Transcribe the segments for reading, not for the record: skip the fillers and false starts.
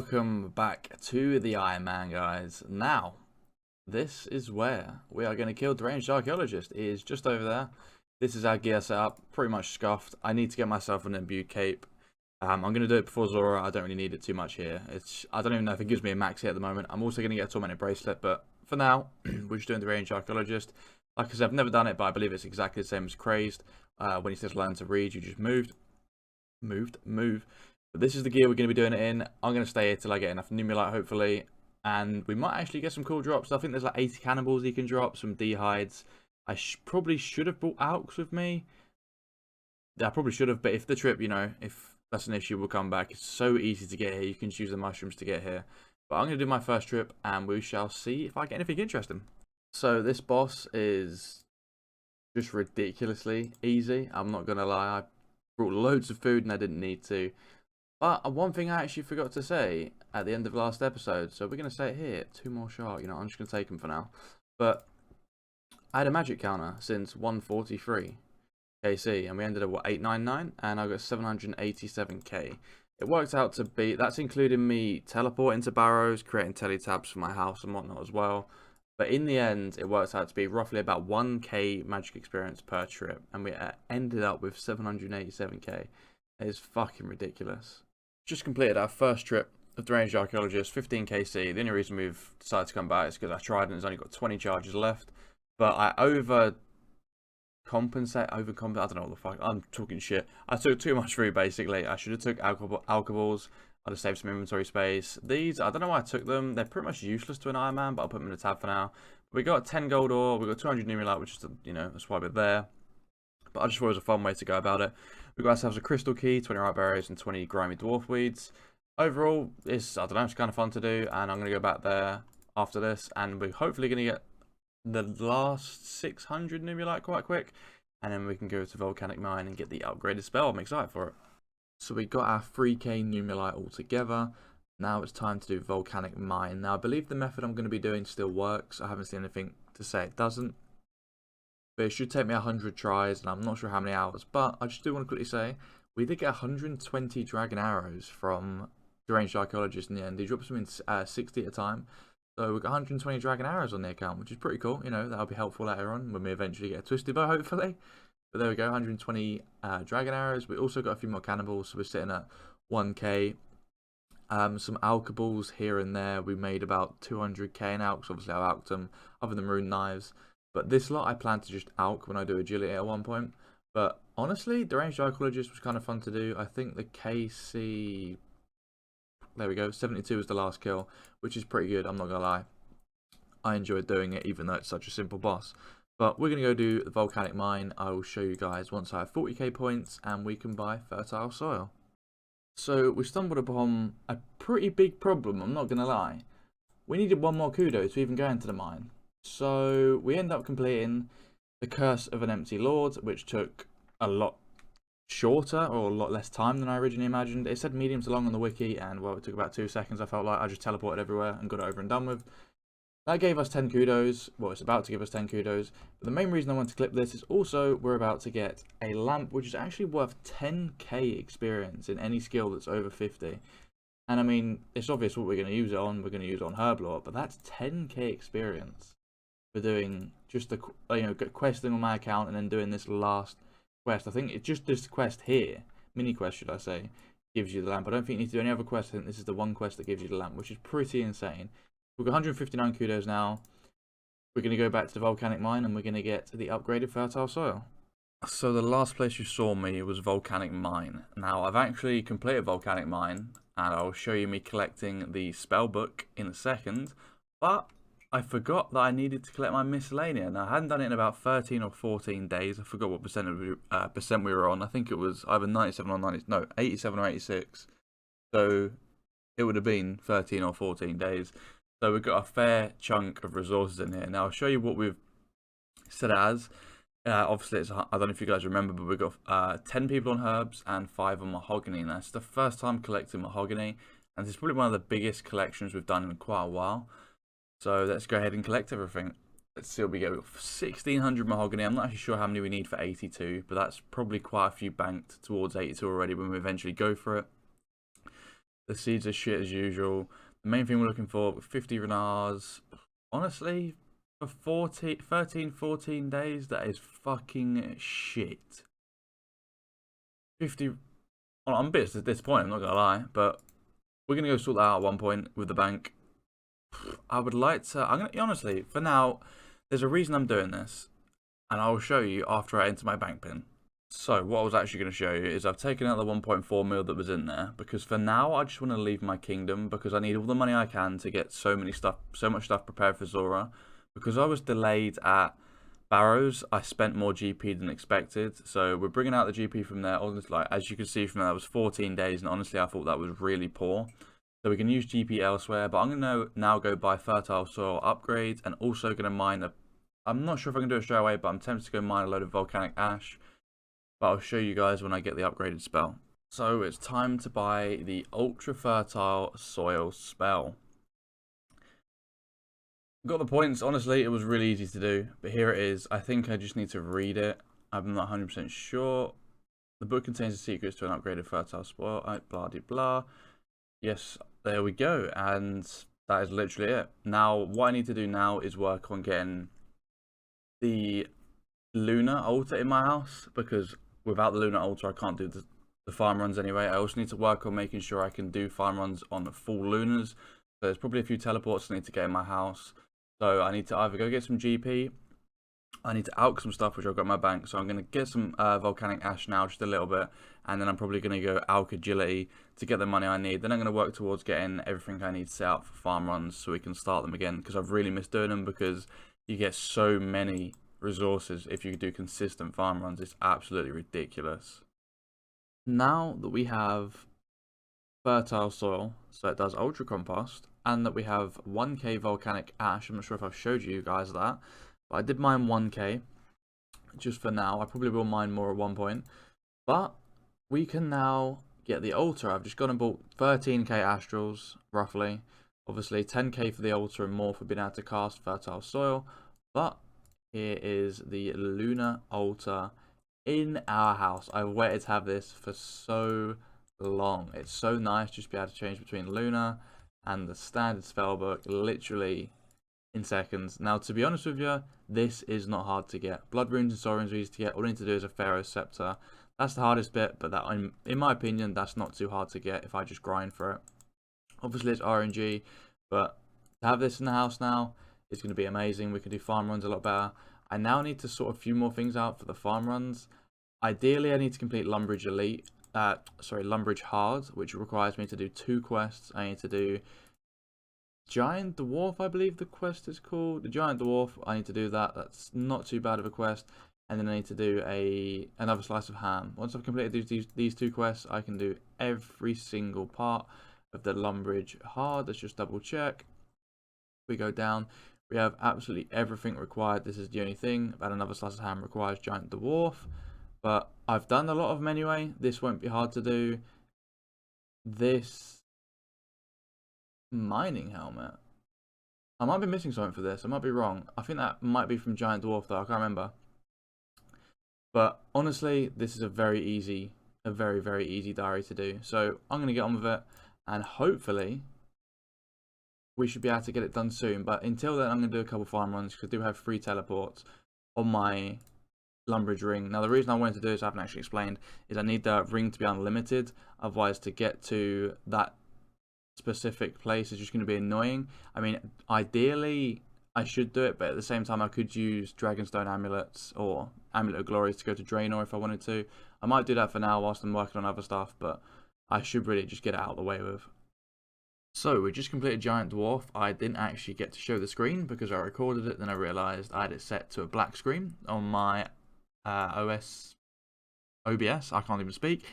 welcome back to the Ironman, guys. Now, this is where we are going to kill Deranged Archaeologist. It is just over there. This is our gear setup, pretty much scuffed. I need to get myself an imbued cape. I'm going to do it before Zora. I don't really need it too much here. I don't even know if it gives me a max hit at the moment. I'm also going to get a tormented bracelet, but for now, we're just doing the Deranged Archaeologist. Like I said, I've never done it, but I believe it's exactly the same as Crazed. When he says learn to read, you just move. But this is the gear we're going to be doing it in. I'm going to stay here till I get enough Numulite, hopefully. And we might actually get some cool drops. I think there's like 80 cannibals you can drop, some dehides. I probably should have brought Alks with me. Yeah, I probably should have, but if the trip, you know, if that's an issue, we'll come back. It's so easy to get here. You can choose the mushrooms to get here. But I'm going to do my first trip, and we shall see if I get anything interesting. So this boss is just ridiculously easy. I'm not going to lie. I brought loads of food, and I didn't need to. But one thing I actually forgot to say at the end of last episode, so we're going to say it here, 2 more shark, you know, I'm just going to take them for now. But I had a magic counter since 143 KC, and we ended at, what, 899, and I got 787k. It worked out to be, that's including me teleporting to Barrows, creating teletabs for my house and whatnot as well. But in the end, it works out to be roughly about 1k magic experience per trip, and we ended up with 787k. It is fucking ridiculous. Just completed our first trip of Deranged Archaeologist, 15 KC. The only reason we've decided to come back is because I tried and it's only got 20 charges left. But I overcompensate, I don't know what the fuck, I'm talking shit. I took too much food, basically. I should have took alcohols. I'd have saved some inventory space. These, I don't know why I took them. They're pretty much useless to an Ironman, but I'll put them in a tab for now. We got 10 gold ore, we got 200 Numulite, which is, you know, that's why we're there. But I just thought it was a fun way to go about it. We got ourselves a crystal key, 20 ripe berries, and 20 grimy dwarf weeds. Overall, it's, I don't know, it's kind of fun to do, and I'm going to go back there after this, and we're hopefully going to get the last 600 Numulite quite quick, and then we can go to Volcanic Mine and get the upgraded spell. I'm excited for it. So we got our 3k Numulite all together. Now it's time to do Volcanic Mine. Now I believe the method I'm going to be doing still works. I haven't seen anything to say it doesn't. But it should take me 100 tries, and I'm not sure how many hours. But I just do want to quickly say, we did get 120 dragon arrows from Deranged Archaeologist in the end. He drops them in 60 at a time. So we got 120 dragon arrows on the account, which is pretty cool. You know, that'll be helpful later on when we eventually get a twisted bow, hopefully. But there we go, 120 dragon arrows. We also got a few more cannibals, so we're sitting at 1k. Some alkaballs here and there. We made about 200k in alks. Obviously, I've alked them, other than rune knives. But this lot, I plan to just alk when I do agility at one point. But honestly, Deranged Archaeologist was kind of fun to do. I think the KC, there we go, 72 is the last kill, which is pretty good, I'm not going to lie. I enjoyed doing it, even though it's such a simple boss. But we're going to go do the Volcanic Mine. I will show you guys once I have 40k points and we can buy fertile soil. So we stumbled upon a pretty big problem, I'm not going to lie. We needed 1 more kudo to even go into the mine. So we end up completing the Curse of an Empty Lord, which took a lot shorter or a lot less time than I originally imagined. It said medium to long on the wiki, and well, it took about 2 seconds. I felt like I just teleported everywhere and got it over and done with. That gave us 10 kudos. Well, it's about to give us 10 kudos. But the main reason I want to clip this is also we're about to get a lamp, which is actually worth 10k experience in any skill that's over 50. And I mean, it's obvious what we're going to use it on. We're going to use it on Herblore, but that's 10k experience for doing just the, you know, questing on my account and then doing this last quest. I think it's just this quest here, mini quest should I say, gives you the lamp. I don't think you need to do any other quest. I think this is the one quest that gives you the lamp, which is pretty insane. We've got 159 kudos now. We're going to go back to the Volcanic Mine and we're going to get the upgraded fertile soil. So the last place you saw me was Volcanic Mine. Now I've actually completed Volcanic Mine and I'll show you me collecting the spell book in a second, but I forgot that I needed to collect my miscellaneous. Now I hadn't done it in about 13 or 14 days. I forgot what percent we were on. I think it was either 97 or 90, no, 87 or 86. So it would have been 13 or 14 days. So we've got a fair chunk of resources in here. Now I'll show you what we've set it as. Obviously, I don't know if you guys remember, but we've got 10 people on herbs and 5 on mahogany. And that's the first time collecting mahogany, and this is probably one of the biggest collections we've done in quite a while. So let's go ahead and collect everything. Let's see what we get. We've got 1600 mahogany. I'm not actually sure how many we need for 82, but that's probably quite a few banked towards 82 already when we eventually go for it. The seeds are shit as usual. The main thing we're looking for, 50 renars. Honestly, for 13-14 days, that is fucking shit. 50... Well, I'm a bit disappointed, I'm not going to lie, but we're going to go sort that out at one point with the bank. I would like to... I'm going to... Honestly, for now, there's a reason I'm doing this, and I will show you after I enter my bank pin. So, what I was actually going to show you is I've taken out the 1.4 mil that was in there, because for now, I just want to leave my kingdom, because I need all the money I can to get so much stuff prepared for Zora. Because I was delayed at Barrows, I spent more GP than expected, so we're bringing out the GP from there. Honestly, like, as you can see from there, that was 14 days, and honestly, I thought that was really poor. So we can use GP elsewhere, but I'm going to now go buy fertile soil upgrades, and also going to mine I'm not sure if I can do it straight away, but I'm tempted to go mine a load of volcanic ash. But I'll show you guys when I get the upgraded spell. So it's time to buy the ultra fertile soil spell. Got the points. Honestly, it was really easy to do, but here it is. I think I just need to read it. I'm not 100% sure. The book contains the secrets to an upgraded fertile soil. Blah de blah. Yes, there we go, and that is literally it. Now, what I need to do now is work on getting the lunar altar in my house, because without the lunar altar, I can't do the farm runs anyway. I also need to work on making sure I can do farm runs on full lunars. So there's probably a few teleports I need to get in my house. So I need to either go get some GP, I need to alch some stuff which I've got in my bank. So I'm going to get some volcanic ash now, just a little bit, and then I'm probably going to go alch agility to get the money I need. Then I'm going to work towards getting everything I need set out for farm runs so we can start them again, because I've really missed doing them, because you get so many resources if you do consistent farm runs. It's absolutely ridiculous. Now that we have fertile soil, so it does ultra compost, and that we have 1k volcanic ash, I'm not sure if I've showed you guys that, but I did mine 1k just for now. I probably will mine more at one point, but we can now get the altar. I've just gone and bought 13k astrals roughly, obviously 10k for the altar and more for being able to cast fertile soil. But here is the lunar altar in our house. I've waited to have this for so long. It's so nice just to be able to change between lunar and the standard spellbook literally in seconds. Now, to be honest with you, this is not hard to get. Blood runes and soul runes are easy to get. All I need to do is a Pharaoh's scepter. That's the hardest bit, but that, in my opinion, that's not too hard to get if I just grind for it. Obviously, it's RNG, but to have this in the house now is going to be amazing. We can do farm runs a lot better. I now need to sort a few more things out for the farm runs. Ideally, I need to complete Lumbridge Elite. Lumbridge Hard, which requires me to do 2 quests. I need to do Giant Dwarf, I believe the quest is called. The Giant Dwarf, I need to do that. That's not too bad of a quest. And then I need to do another slice of ham. Once I've completed these 2 quests, I can do every single part of the Lumbridge Hard. Let's just double check. We go down. We have absolutely everything required. This is the only thing. About another slice of ham requires Giant Dwarf. But I've done a lot of them anyway. This won't be hard to do. This mining helmet. I might be missing something for this. I might be wrong. I think that might be from Giant Dwarf though. I can't remember. But honestly, this is a very, very easy diary to do. So I'm going to get on with it. And hopefully, we should be able to get it done soon. But until then, I'm going to do a couple farm runs, because I do have 3 teleports on my Lumbridge ring. Now, the reason I wanted to do this, I haven't actually explained, is I need the ring to be unlimited. Otherwise, to get to that specific place is just going to be annoying. I mean, ideally, I should do it, but at the same time, I could use Dragonstone amulets or Amulet of Glories to go to Draenor if I wanted to. I might do that for now whilst I'm working on other stuff, but I should really just get it out of the way with. So, we just completed Giant Dwarf. I didn't actually get to show the screen because I recorded it, then I realised I had it set to a black screen on my OBS. I can't even speak.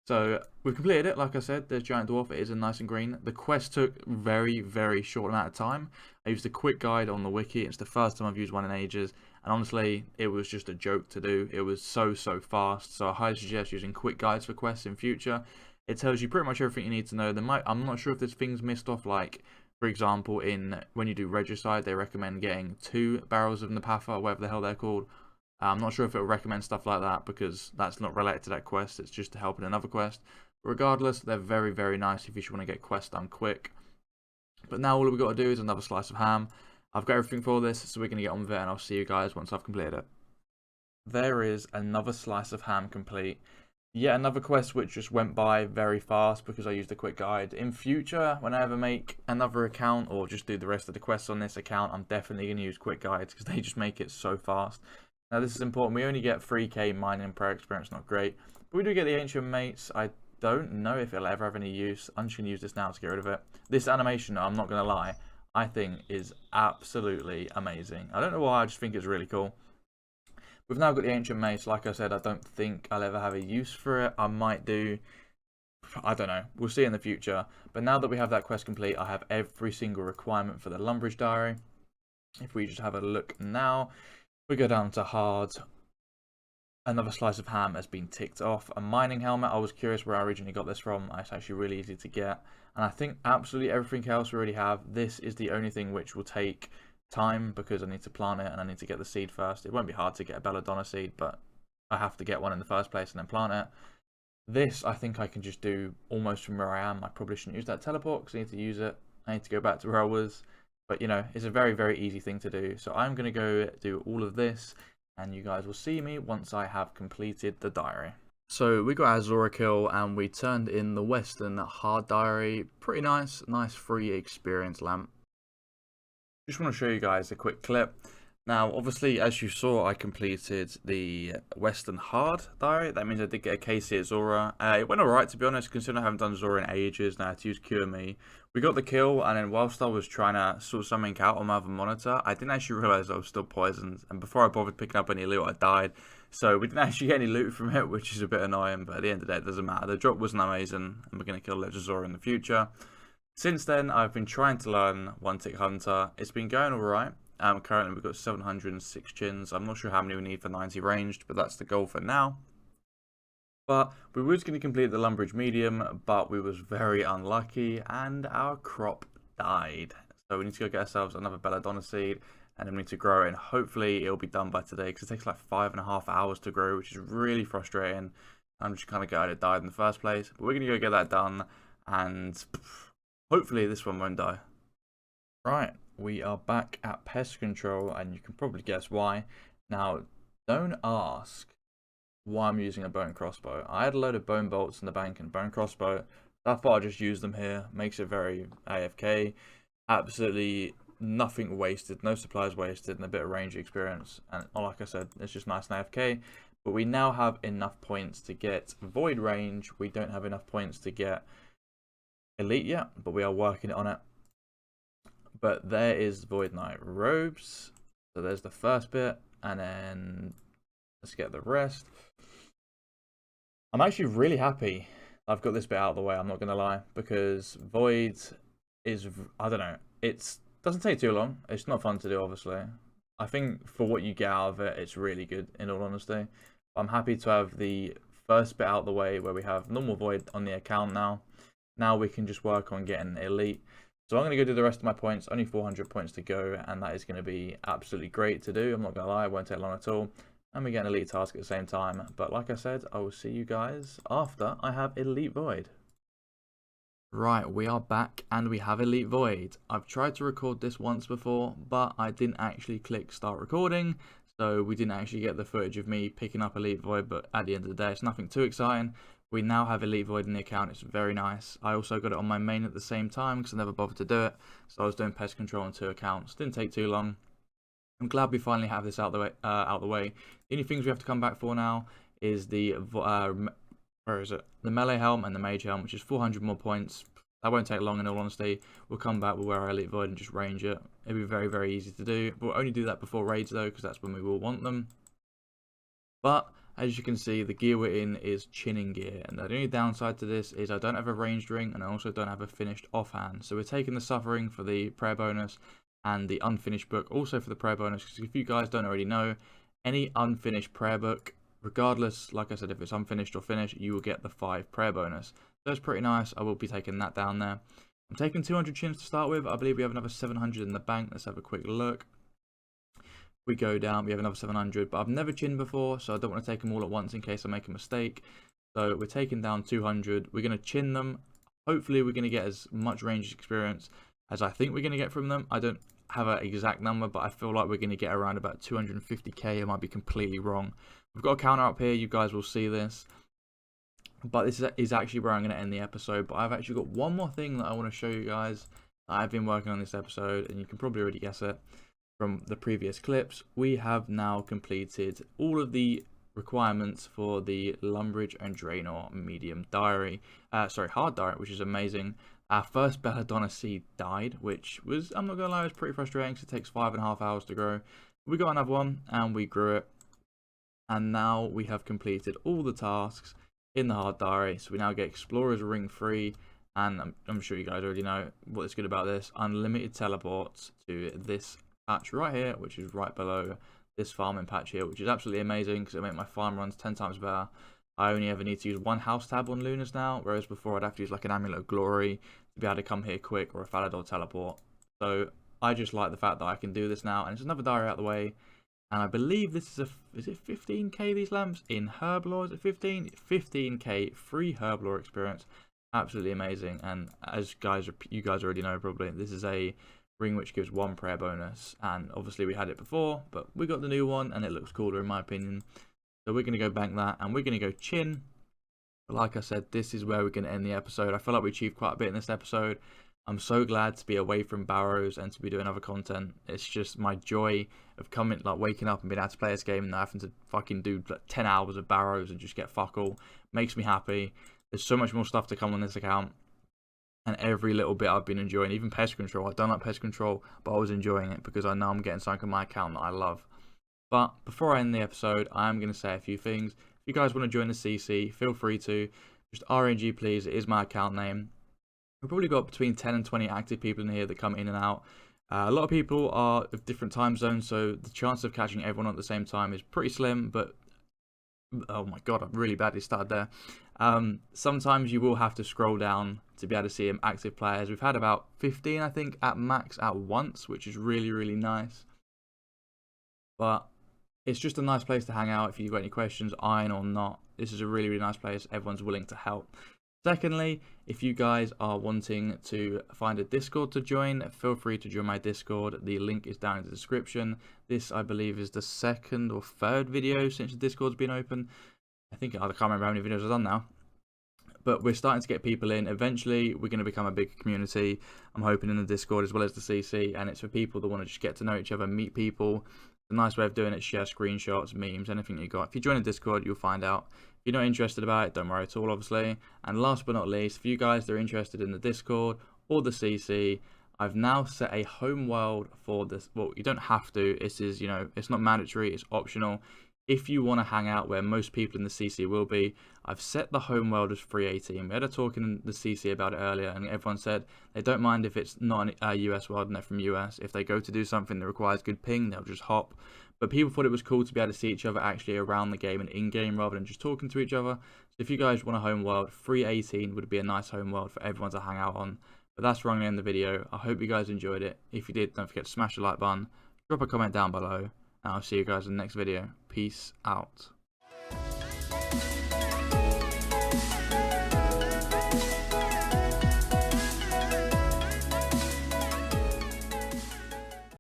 So we've completed it. Like I said, there's Giant Dwarf. It is a nice and green. The quest took very short amount of time. I used a quick guide on the wiki. It's the first time I've used one in ages, and honestly, it was just a joke to do. It was so fast. So I highly suggest using quick guides for quests in future. It tells you pretty much everything you need to know. I'm not sure if there's things missed off, like for example, when you do Regicide, they recommend getting 2 barrels of Napatha, or whatever the hell they're called. I'm not sure if it will recommend stuff like that, because that's not related to that quest. It's just to help in another quest. Regardless, they're very, very nice if you just want to get quests done quick. But now all we've got to do is another slice of ham. I've got everything for this, so we're going to get on with it, and I'll see you guys once I've completed it. There is another slice of ham complete. Yet another quest which just went by very fast because I used a quick guide. In future, when I ever make another account or just do the rest of the quests on this account, I'm definitely going to use quick guides because they just make it so fast. Now this is important. We only get 3k mining pro experience, not great. But we do get the ancient mates. I don't know if it'll ever have any use. I'm just going to use this now to get rid of it. This animation, I'm not going to lie, I think is absolutely amazing. I don't know why, I just think it's really cool. We've now got the ancient mace. Like I said, I don't think I'll ever have a use for it. I might do. I don't know. We'll see in the future. But now that we have that quest complete, I have every single requirement for the Lumbridge Diary. If we just have a look now, we go down to hard. Another slice of ham has been ticked off. A mining helmet. I was curious where I originally got this from. It's actually really easy to get. And I think absolutely everything else we already have. This is the only thing which will take time because I need to plant it and I need to get the seed first. It won't be hard to get a belladonna seed, but I have to get one in the first place and then plant it. This I think I can just do almost from where I am. I probably shouldn't use that teleport because I need to use it. I need to go back to where I was, but you know, it's a very, very easy thing to do. So I'm going to go do all of this and you guys will see me once I have completed the diary. So we got our Zora kill and we turned in the Western hard diary. Pretty nice free experience lamp. Just want to show you guys a quick clip. Now, obviously, as you saw, I completed the Western Hard Diary. That means I did get a KC at Zora. It went alright, to be honest, considering I haven't done Zora in ages. Now I had to use QME. We got the kill, and then whilst I was trying to sort something out on my other monitor, I didn't actually realise I was still poisoned. And before I bothered picking up any loot, I died. So we didn't actually get any loot from it, which is a bit annoying. But at the end of the day, it doesn't matter. The drop wasn't amazing, and we're going to kill Legend Zora in the future. Since then, I've been trying to learn One Tick Hunter. It's been going alright. Currently, we've got 706 chins. I'm not sure how many we need for 90 ranged, but that's the goal for now. But we was going to complete the Lumbridge medium, but we was very unlucky, and our crop died. So we need to go get ourselves another belladonna seed, and then we need to grow it, and hopefully it'll be done by today, because it takes like 5.5 hours to grow, which is really frustrating. I'm just kind of glad it died in the first place. But we're going to go get that done, and hopefully this one won't die. Right, we are back at pest control, and you can probably guess why. Now, don't ask why I'm using a bone crossbow. I had a load of bone bolts in the bank and bone crossbow. I thought I'd just use them here. Makes it very AFK. Absolutely nothing wasted, no supplies wasted, and a bit of range experience. And like I said, it's just nice and AFK. But we now have enough points to get void range. We don't have enough points to get elite yet, but we are working on it. But there is Void Knight robes. So there's the first bit, and then let's get the rest. I'm actually really happy I've got this bit out of the way, I'm not gonna lie, because Void is, I don't know, it doesn't take too long. It's not fun to do, obviously. I think for what you get out of it, it's really good, in all honesty. I'm happy to have the first bit out of the way where we have normal Void on the account now. Now we can just work on getting elite. So I'm going to go do the rest of my points, only 400 points to go, and that is going to be absolutely great to do. I'm not going to lie, it won't take long at all. And we get an elite task at the same time. But like I said, I will see you guys after I have elite void. Right, we are back and we have elite void. I've tried to record this once before, but I didn't actually click start recording. So we didn't actually get the footage of me picking up elite void, but at the end of the day, it's nothing too exciting. We now have elite void in the account. It's very nice. I also got it on my main at the same time because I never bothered to do it. So I was doing pest control on 2 accounts. Didn't take too long. I'm glad we finally have this out the way. The only things we have to come back for now is the where is it? The melee helm and the mage helm, which is 400 more points. That won't take long, in all honesty. We'll come back, we'll wear our elite void and just range it. It'll be very, very easy to do. We'll only do that before raids though, because that's when we will want them. But as you can see, the gear we're in is chinning gear, and the only downside to this is I don't have a ranged ring and I also don't have a finished offhand. So we're taking the suffering for the prayer bonus and the unfinished book also for the prayer bonus, because if you guys don't already know, any unfinished prayer book, regardless, like I said, if it's unfinished or finished, you will get the 5 prayer bonus. So it's pretty nice. I will be taking that down there. I'm taking 200 chins to start with. I believe we have another 700 in the bank. Let's have a quick look. We go down, we have another 700, but I've never chinned before, so I don't want to take them all at once in case I make a mistake. So we're taking down 200. We're going to chin them. Hopefully we're going to get as much range experience as I think we're going to get from them. I don't have an exact number, but I feel like we're going to get around about 250k. I might be completely wrong. We've got a counter up here. You guys will see this. But this is actually where I'm going to end the episode. But I've actually got one more thing that I want to show you guys. I've been working on this episode, and you can probably already guess it from the previous clips. We have now completed all of the requirements for the Lumbridge and Draenor medium diary. Hard diary, which is amazing. Our first Belladonna seed died, which was, I'm not going to lie, it was pretty frustrating because it takes 5.5 hours to grow. We got another one, and we grew it. And now we have completed all the tasks in the hard diary, so we now get Explorer's Ring free, and I'm sure you guys already know what's good about this. Unlimited teleports to this patch right here, which is right below this farming patch here, which is absolutely amazing because it'll make my farm runs 10 times better. I only ever need to use one house tab on Lunas now, whereas before I'd have to use like an Amulet of Glory to be able to come here quick, or a Falador teleport. So I just like the fact that I can do this now, and it's another diary out of the way. And I believe this is is it 15k these lamps in Herblore? Is it 15? 15k free Herblore experience. Absolutely amazing. And as you guys already know probably, this is a ring which gives 1 prayer bonus. And obviously we had it before, but we got the new one and it looks cooler in my opinion. So we're going to go bank that, and we're going to go chin. But like I said, this is where we're going to end the episode. I feel like we achieved quite a bit in this episode. I'm so glad to be away from Barrows and to be doing other content. It's just my joy of waking up and being able to play this game and not having to fucking do like 10 hours of Barrows and just get fuck all. Makes me happy. There's so much more stuff to come on this account. And every little bit I've been enjoying. Even pest control. I don't like pest control, but I was enjoying it because I know I'm getting something on my account that I love. But before I end the episode, I am going to say a few things. If you guys want to join the CC, feel free to. Just RNG Please. It is my account name. We've probably got between 10 and 20 active people in here that come in and out. A lot of people are of different time zones, so the chance of catching everyone at the same time is pretty slim, but oh my god, I've really badly started there. Sometimes you will have to scroll down to be able to see active players. We've had about 15, I think, at max at once, which is really, really nice. But it's just a nice place to hang out if you've got any questions, iron or not. This is a really, really nice place. Everyone's willing to help. Secondly, if you guys are wanting to find a Discord to join, feel free to join my Discord. The link is down in the description. This, I believe, is the 2nd or 3rd video since the Discord's been open. I can't remember how many videos I've done now. But we're starting to get people in. Eventually, we're going to become a big community. I'm hoping in the Discord as well as the CC. And it's for people that want to just get to know each other, meet people. A nice way of doing it, share screenshots, memes, anything you got. If you join a Discord, you'll find out. If you're not interested about it, don't worry at all, obviously. And last but not least, for you guys that are interested in the Discord or the CC, I've now set a home world for this. Well, you don't have to. This is, it's not mandatory. It's optional. If you want to hang out where most people in the CC will be, I've set the home world as 318. We had a talk in the CC about it earlier, and everyone said they don't mind if it's not a US world and they're from US. If they go to do something that requires good ping, they'll just hop. But people thought it was cool to be able to see each other actually around the game and in-game rather than just talking to each other. So if you guys want a home world, 318 would be a nice home world for everyone to hang out on. But that's where I'm going to end the video. I hope you guys enjoyed it. If you did, don't forget to smash the like button, drop a comment down below, and I'll see you guys in the next video. Peace out.